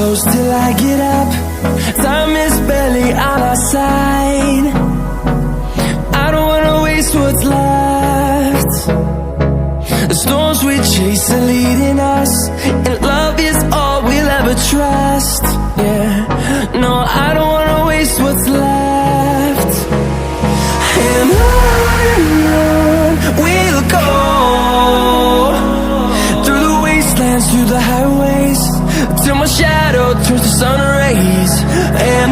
close till I get up. Time is barely on our side. I don't wanna waste what's left. The storms we chase are leading us, and love is all we'll ever trust. Yeah, no, I don't wanna waste what's left. And on we'll go, through the wastelands, through the highways, till my shadow turns to sun rays. And